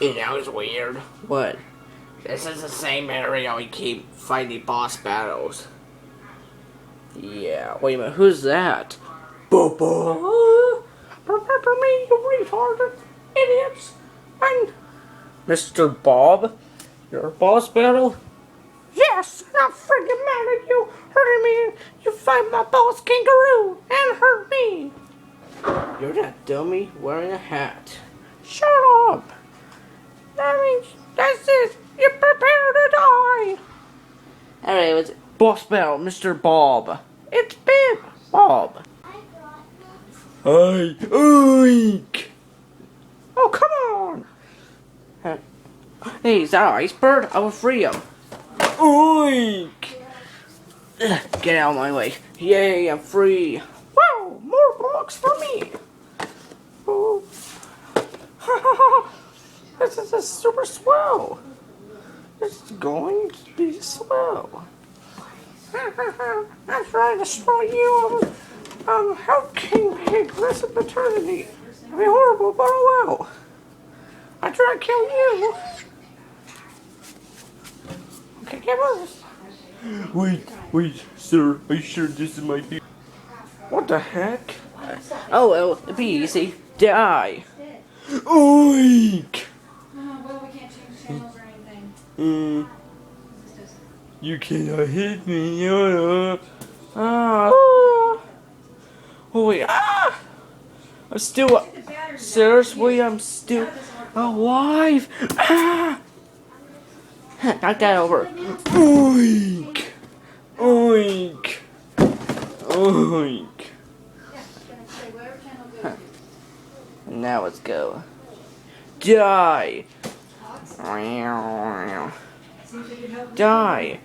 You know, it's weird. What? This is the same area we keep fighting boss battles. Yeah, wait a minute, who's that? Bubba! Remember me, you retarded idiots! And Mr. Bob? Your boss battle? yes, I'm freaking mad at you, hurting me. You fight my boss kangaroo and hurt me. You're that dummy wearing a hat. Shut up. That means that's it. You're prepared to die. Alright, what's it? Boss battle, Mr. Bob. It's Bib. Bob. Hi, oink! Oh, come on. Hey, is that an iceberg? I will free him. Oink. Ugh, get out of my way. Yay, I'm free. Wow, more blocks for me. Oh. This is a super swell. It's going to be swell. I'm trying to destroy you. Help King Pig rest of eternity. It'd be horrible, but oh well. I try to kill you. Okay, give us. Wait, sir. Are you sure this is my be? What the heck? Oh, well, it'd be easy. Die. Oink! Well, we can't change channels or anything. You cannot hit me. Oh, wait. I'm still. Seriously, I'm still alive. Knock that over. Oink! Oink! Oink! Now let's go. Die. Die.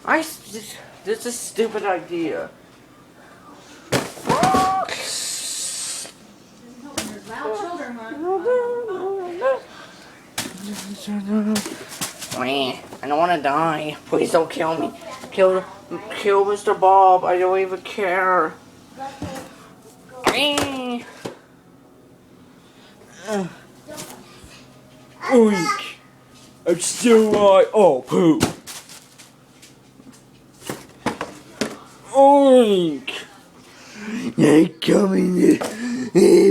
This is a stupid idea. Loud children, huh? I don't want to die. Please don't kill me. Kill Mr. Bob. I don't even care. Oink! I'm still alive. Oh, poop! Oink! They're coming.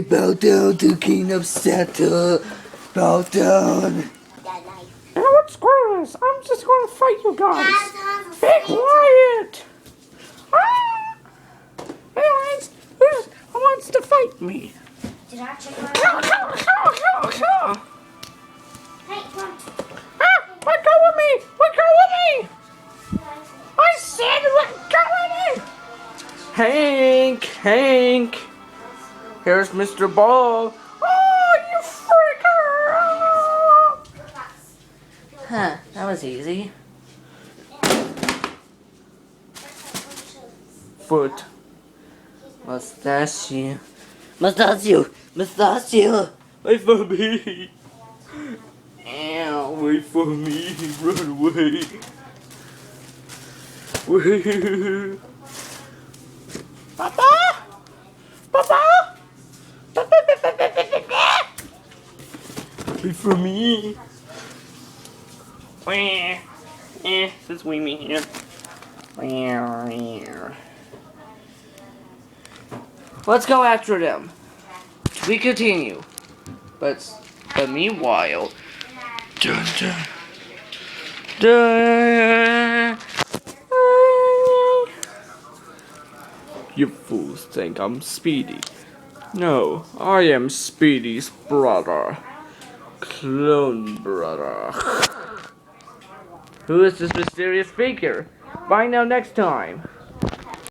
Bow down to King of Santa. Bow down. You know what, squirrels? I'm just gonna fight you guys. Be quiet. Anyways, who wants to fight me? Did I check Hey, come let go of me! Let go of me! I said let go of me! Hank. Here's Mr. Bob. Oh, you freaker! Huh, that was easy. Foot. Mustachio. Wait for me. Ow. Wait for me. Run away. Wait. Papa? Wait for me. Since we meet here. Let's go after them. We continue. But meanwhile. Dun, dun. You fools think I'm Speedy. No, I am Speedy's brother. Clone brother. Who is this mysterious speaker? Find out next time.